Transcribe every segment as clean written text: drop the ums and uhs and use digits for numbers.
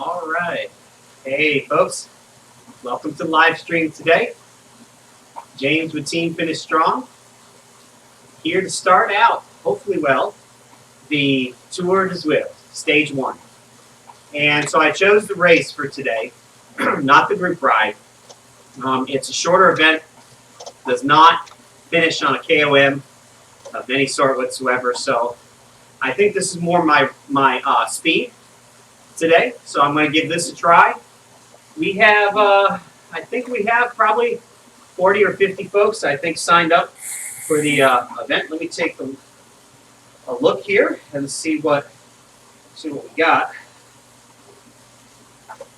All right. Hey, folks. Welcome to live stream today. James with Team Finish Strong. Here to start out, hopefully well, the Tour de Zwift, Stage 1. And so I chose the race for today, not the group ride. It's a shorter event, does not finish on a KOM of any sort whatsoever. So I think this is more my speed today. So I'm going to give this a try. We have, I think we have probably 40 or 50 folks, I think, signed up for the event. Let me take a look here and see what we got.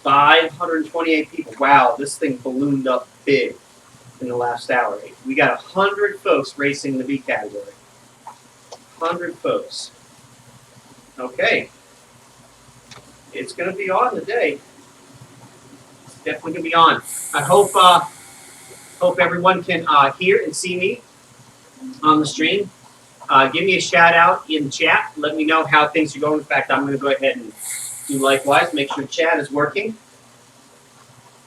528 people. Wow, this thing ballooned up big in the last hour. We got 100 folks racing the B category. 100 folks. Okay. It's going to be on today. It's definitely going to be on. I hope everyone can hear and see me on the stream. Give me a shout out in the chat. Let me know how things are going. In fact, I'm going to go ahead and do likewise. Make sure chat is working.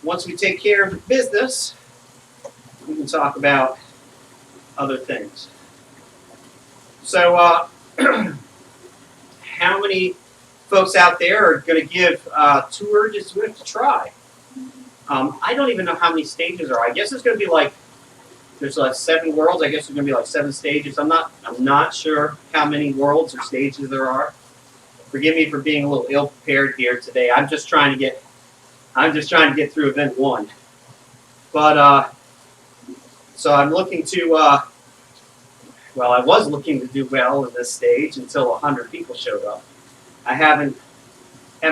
Once we take care of the business, we can talk about other things. So, how many folks out there are going to give Tour de Zwift a try? I don't even know how many stages there are. I guess it's going to be like, there's like 7 worlds. I guess there's going to be like 7 stages. I'm not sure how many worlds or stages there are. Forgive me for being a little ill prepared here today. I'm just trying to get through event 1. But so I'm looking to well, I was looking to do well in this stage until 100 people showed up. I haven't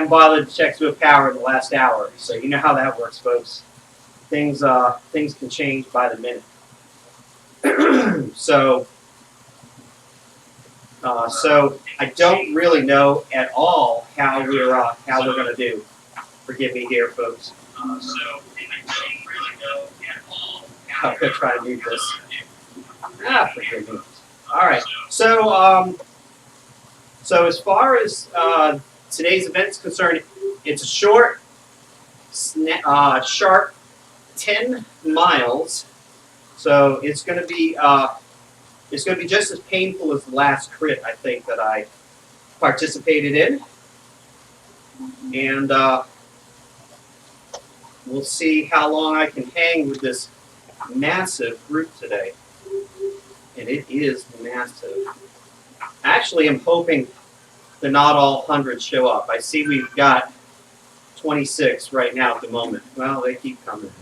bothered to check Zwift Power in the last hour, so you know how that works, folks. Things can change by the minute. So I don't really know at all how we're going to do. Forgive me here, folks. So I don't really know at all how I'm going to try to do this. Forgive me. All right. So so as far as today's event is concerned, it's a short, sharp 10 miles. So it's going to be just as painful as the last crit, I think, that I participated in. And we'll see how long I can hang with this massive group today. And it is massive. Actually, I'm hoping that not all 100 show up. I see we've got 26 right now at the moment. Well, they keep coming.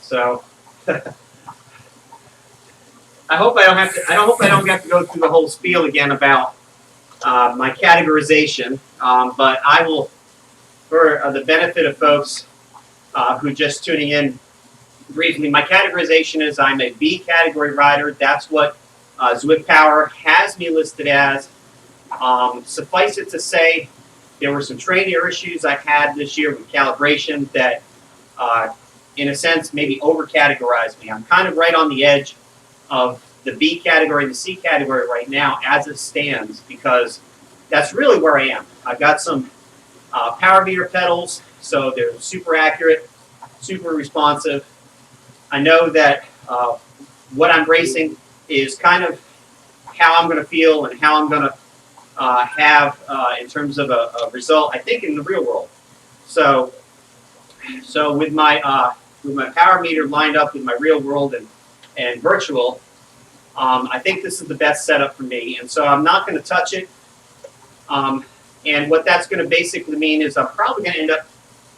So I hope I don't have to go through the whole spiel again about my categorization. But I will, for the benefit of folks who are just tuning in briefly, my categorization is I'm a B category rider. That's what Zwift Power has me listed as. Suffice it to say, there were some trainer issues I had this year with calibration that, in a sense, maybe over-categorized me. I'm kind of right on the edge of the B category and the C category right now as it stands, because that's really where I am. I've got some power meter pedals, so they're super accurate, super responsive. I know that what I'm racing is kind of how I'm going to feel and how I'm going to have in terms of a result, I think, in the real world. So with my power meter lined up with my real world and virtual, I think this is the best setup for me. And so I'm not going to touch it. And what that's going to basically mean is I'm probably going to end up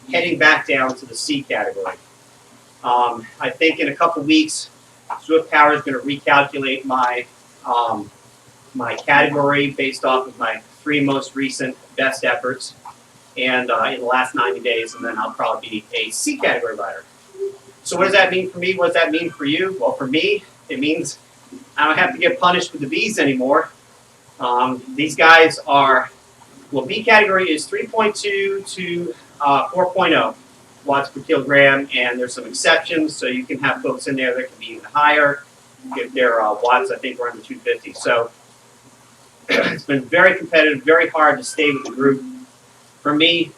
heading back down to the C category. I think in a couple weeks, Zwift Power is going to recalculate my my category based off of my 3 most recent best efforts and in the last 90 days, and then I'll probably be a C category rider. So what does that mean for me? What does that mean for you? Well, for me, it means I don't have to get punished with the Bs anymore. These guys are, well, B category is 3.2 to 4.0 watts per kilogram, and there's some exceptions, so you can have folks in there that can be even higher. If their watts, I think, are under 250. So it's been very competitive, very hard to stay with the group. For me,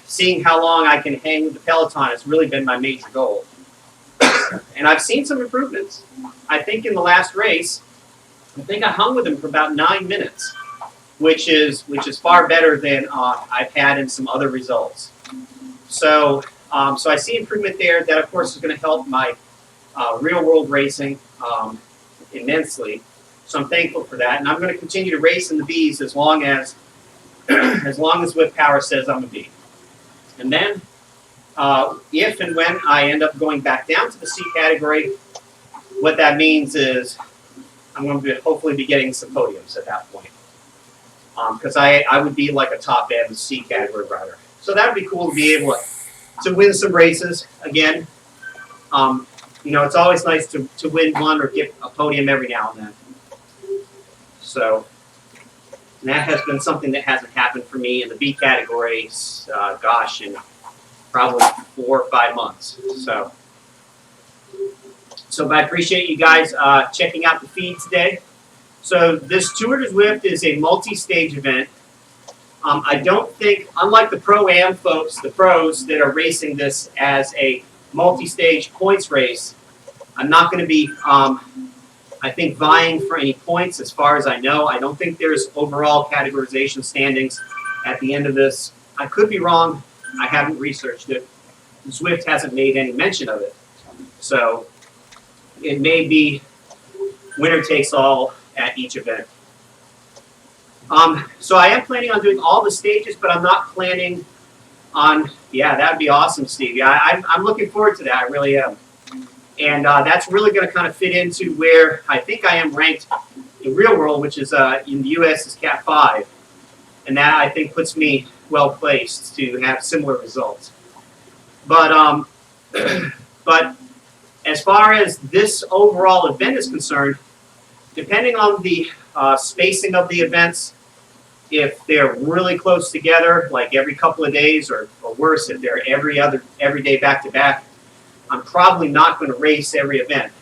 seeing how long I can hang with the Peloton has really been my major goal. And I've seen some improvements. I think in the last race, I think I hung with them for about 9 minutes, which is far better than I've had in some other results. So I see improvement there. That, of course, is going to help my real-world racing immensely. So I'm thankful for that. And I'm going to continue to race in the Bs as long as Zwift Power says I'm a B. And then if and when I end up going back down to the C category, what that means is I'm going to hopefully be getting some podiums at that point. Because I would be like a top-end C category rider. So that would be cool to be able to win some races again. It's always nice to win one or get a podium every now and then. So that has been something that hasn't happened for me in the B category, in probably 4 or 5 months. So I appreciate you guys checking out the feed today. So this Tour de Zwift is a multi-stage event. I don't think, unlike the Pro-Am folks, the pros that are racing this as a multi-stage points race, I'm not going to be, I think, vying for any points as far as I know. I don't think there's overall categorization standings at the end of this. I could be wrong. I haven't researched it. Zwift hasn't made any mention of it. So it may be winner takes all at each event. So I am planning on doing all the stages, but I'm not planning on, yeah, that would be awesome, Steve. Yeah, I'm looking forward to that. I really am. And that's really going to kind of fit into where I think I am ranked in real world, which is in the U.S. is Cat 5. And that, I think, puts me well placed to have similar results. But but as far as this overall event is concerned, depending on the spacing of the events, if they're really close together, like every couple of days, or worse, if they're every day back to back, I'm probably not going to race every event.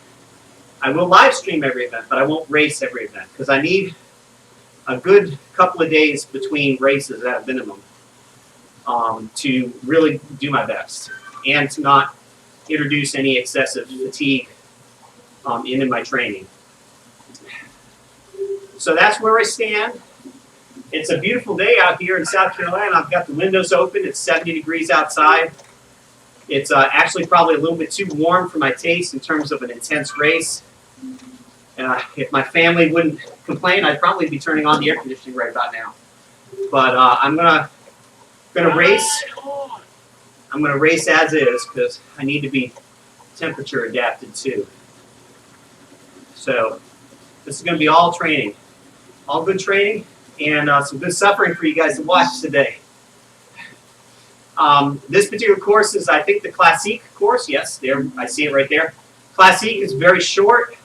I will live stream every event, but I won't race every event because I need a good couple of days between races at a minimum to really do my best and to not introduce any excessive fatigue into my training. So that's where I stand. It's a beautiful day out here in South Carolina. I've got the windows open. It's 70 degrees outside. It's actually probably a little bit too warm for my taste in terms of an intense race. If my family wouldn't complain, I'd probably be turning on the air conditioning right about now. But I'm gonna race. I'm gonna race as is because I need to be temperature adapted too. So this is gonna be all training, all good training, and some good suffering for you guys to watch today. This particular course is, I think, the Classique course. Yes, there, I see it right there. Classique is very short,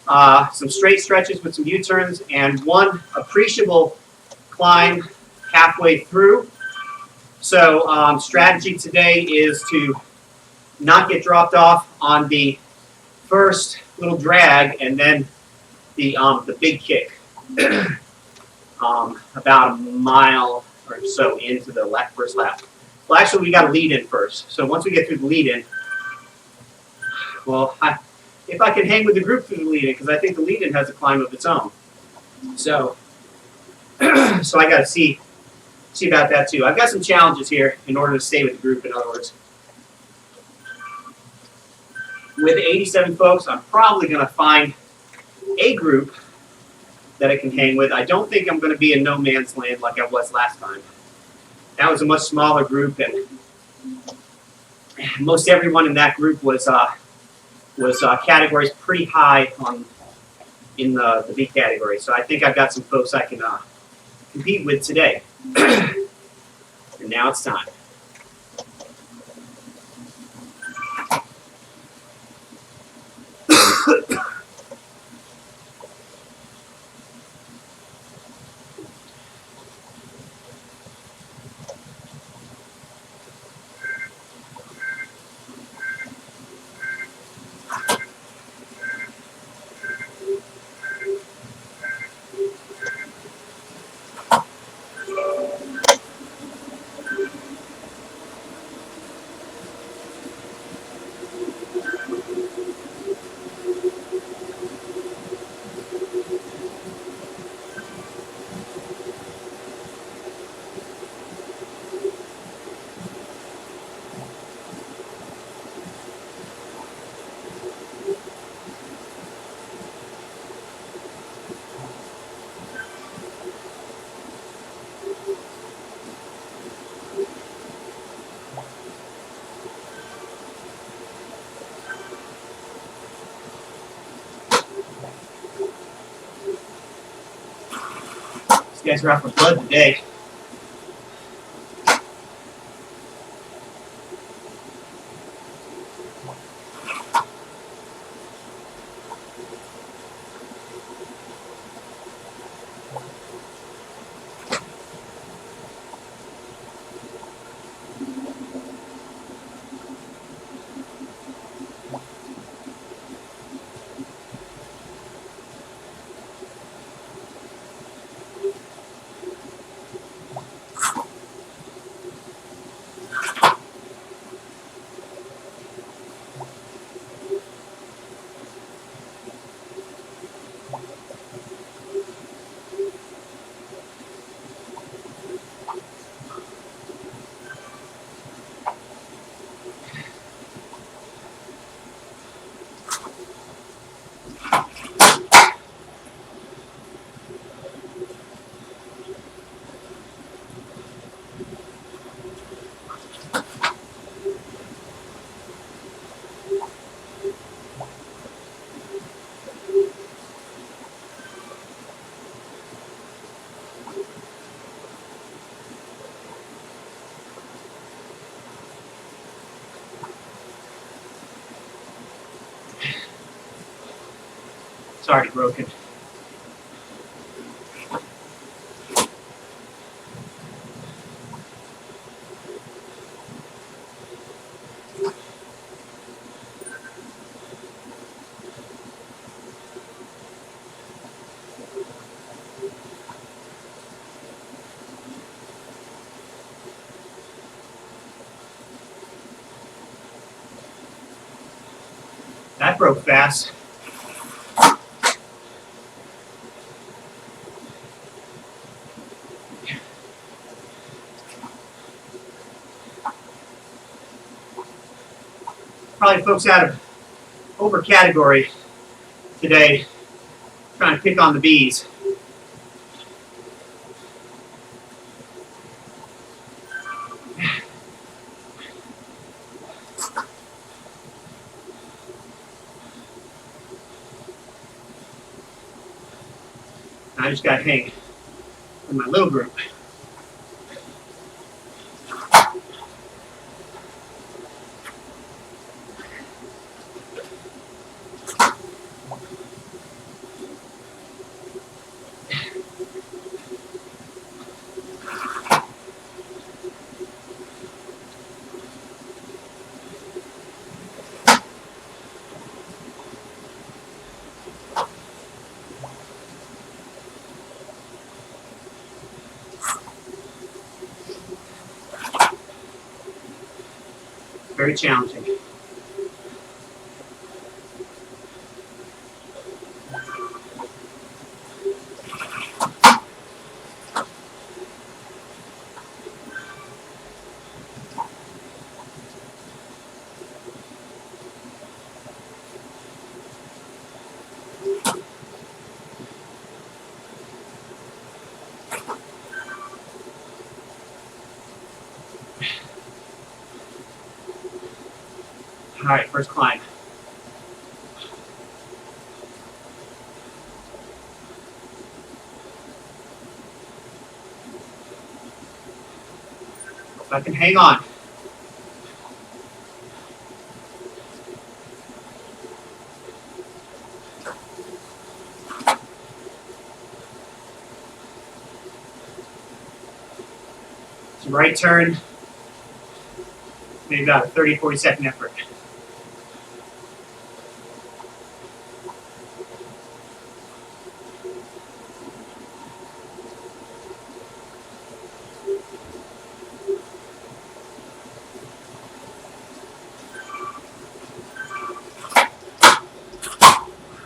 some straight stretches with some U-turns, and one appreciable climb halfway through. So strategy today is to not get dropped off on the first little drag and then the big kick. About a mile or so into the first lap. Well, actually, we got to lead in first. So once we get through the lead in, well, if I can hang with the group through the lead in, because I think the lead in has a climb of its own. So, so I got to see about that too. I've got some challenges here in order to stay with the group. In other words, with 87 folks, I'm probably going to find a group that I can hang with. I don't think I'm going to be in no man's land like I was last time. That was a much smaller group, and most everyone in that group was categories pretty high in the B category. So I think I've got some folks I can compete with today. And now it's time. You guys are out for blood today. It's already broken. That broke fast. Probably folks out of over category today trying to pick on the bees. I just got to hang in my little group. Very challenging. All right, first climb. If I can hang on. It's a right turn. Maybe about a 30, 40-second effort.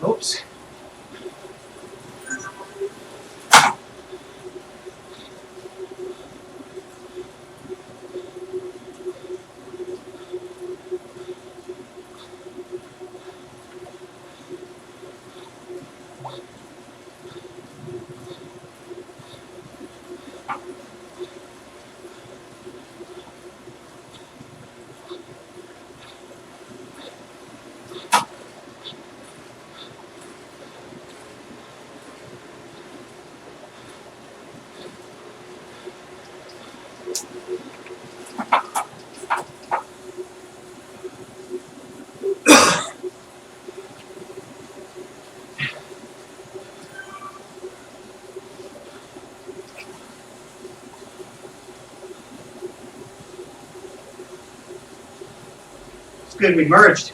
Oops. good we merged.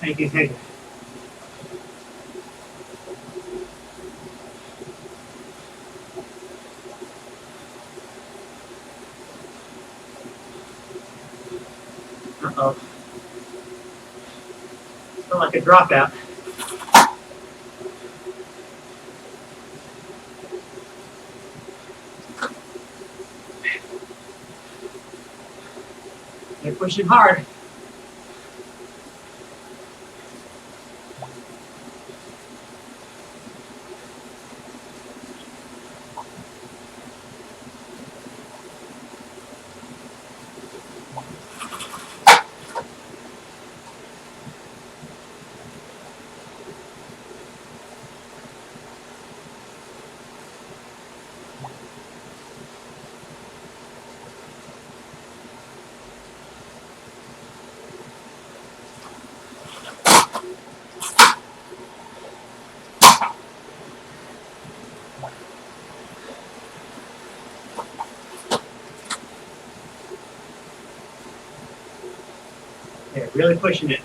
Thank you, thank you. Uh-oh. Felt like a dropout. They're pushing hard. They're really pushing it.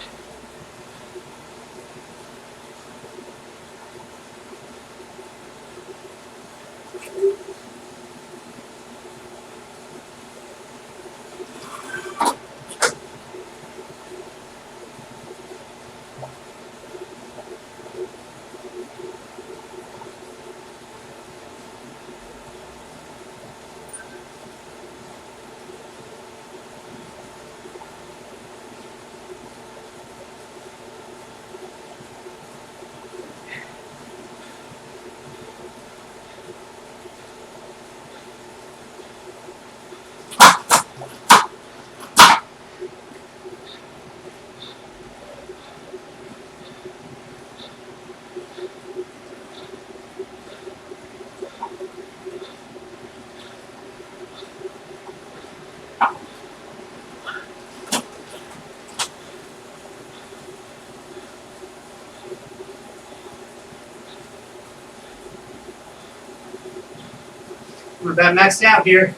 We're about maxed out here.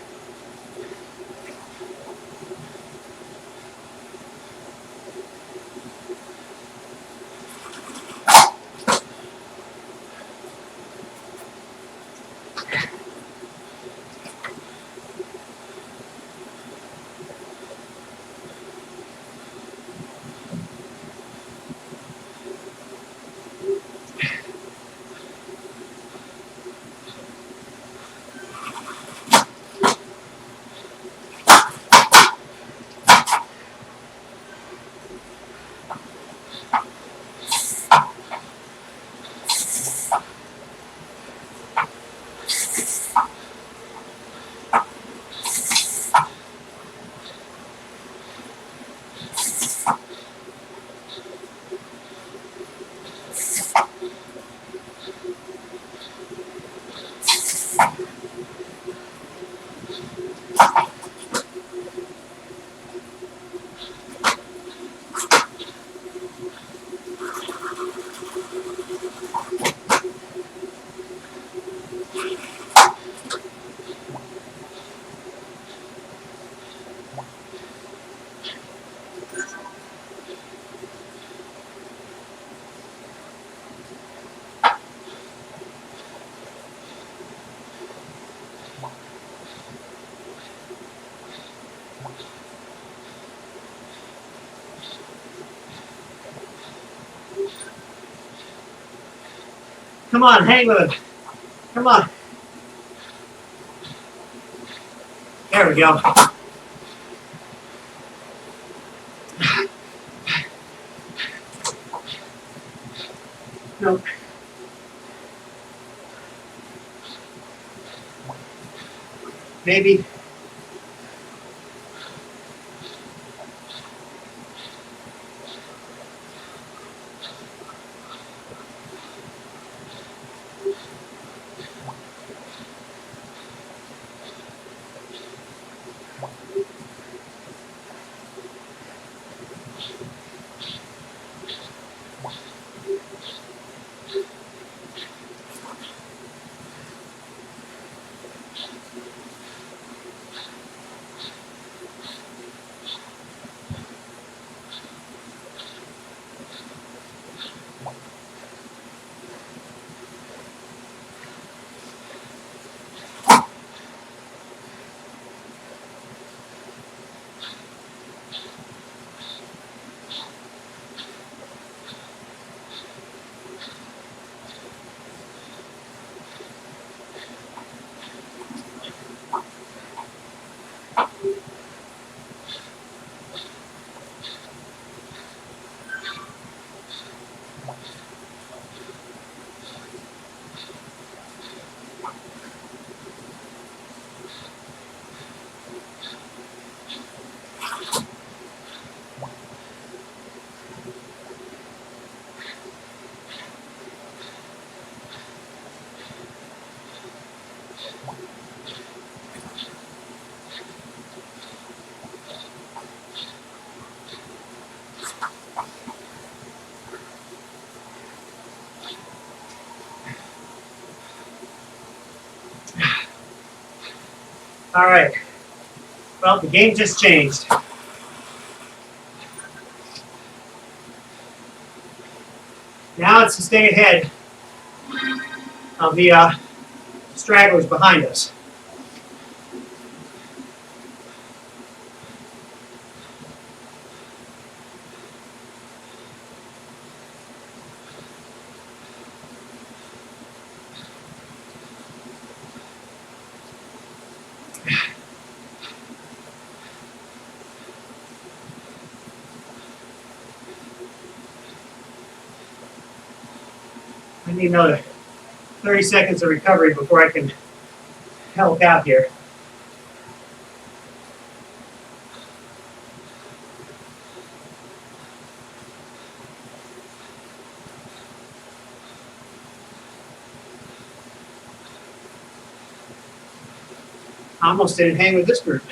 Come on, hang with him. Come on. There we go. Nope. Maybe. All right. Well, the game just changed. Now it's to stay ahead of the stragglers behind us. I need another 30 seconds of recovery before I can help out here. I almost didn't hang with this group.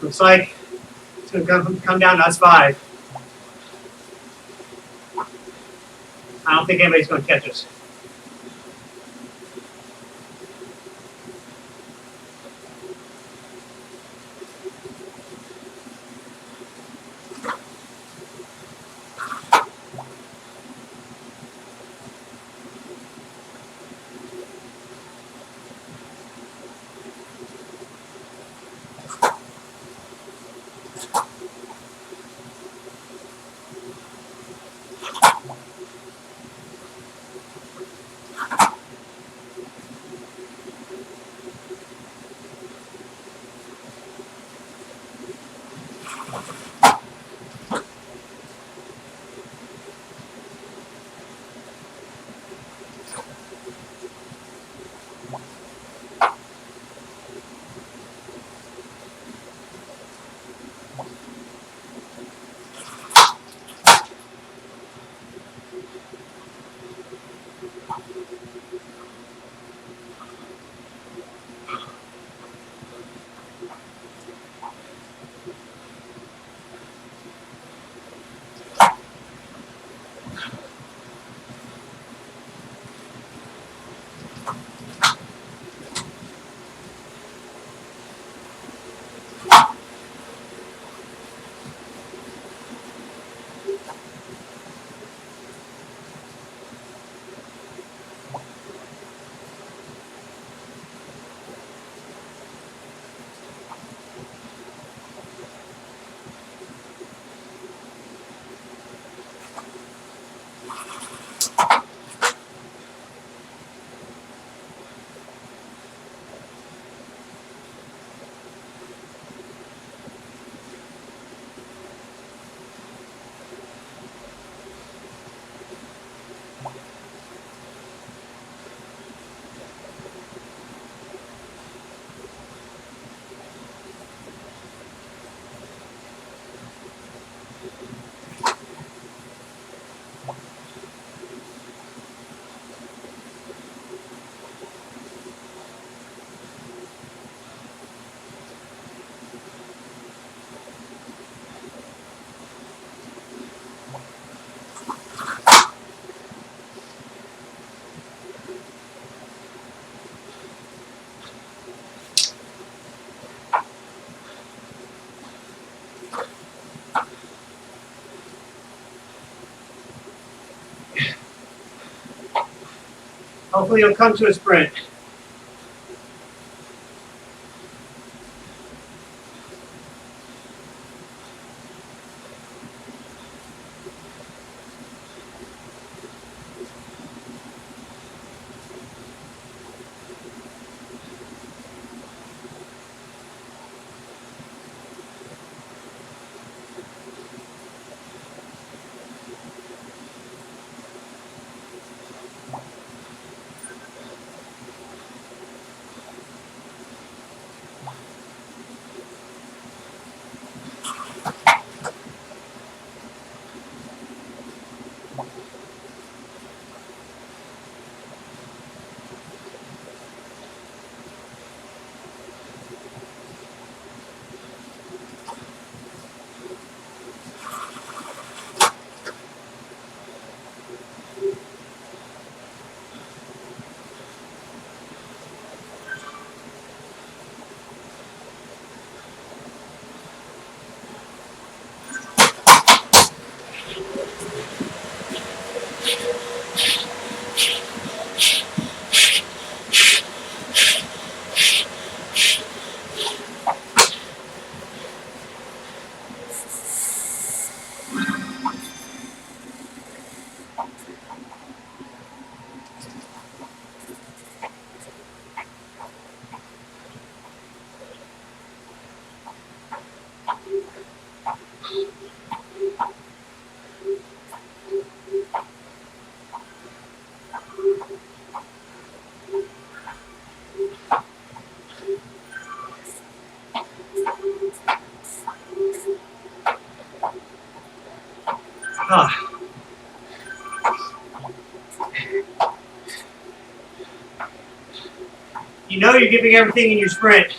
Looks like it's going to come down to us 5. I don't think anybody's going to catch us. Hopefully, it'll come to a sprint. You know you're giving everything in your sprint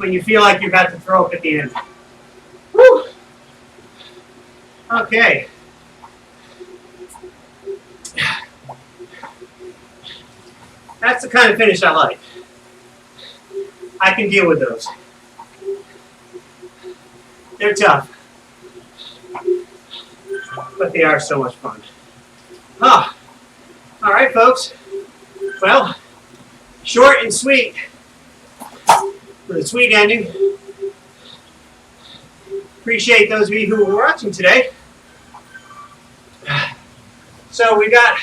when you feel like you're about to throw up at the end. Woo! Okay. That's the kind of finish I like. I can deal with those. They're tough, but they are so much fun. All right, folks. Well, short and sweet with a sweet ending. Appreciate those of you who were watching today. So we got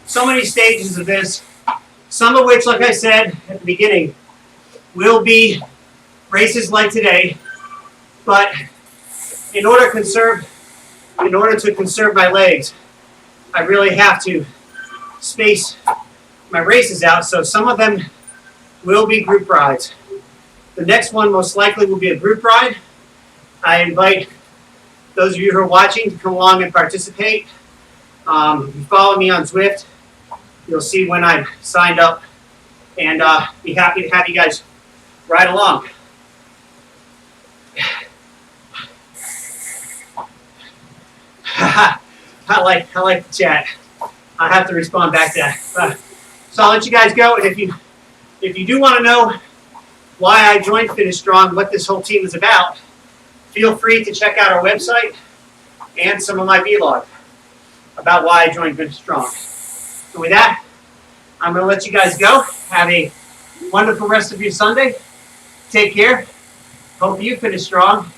so many stages of this, some of which, like I said at the beginning, will be races like today. But in order to conserve my legs, I really have to space my races out. So some of them will be group rides. The next one most likely will be a group ride. I invite those of you who are watching to come along and participate. If you follow me on Zwift, you'll see when I've signed up, and be happy to have you guys ride along. I like the chat. I have to respond back to that. So I'll let you guys go, and if you do want to know why I joined Finish Strong, what this whole team is about, feel free to check out our website and some of my vlog about why I joined Finish Strong. And with that, I'm going to let you guys go. Have a wonderful rest of your Sunday. Take care. Hope you finish strong.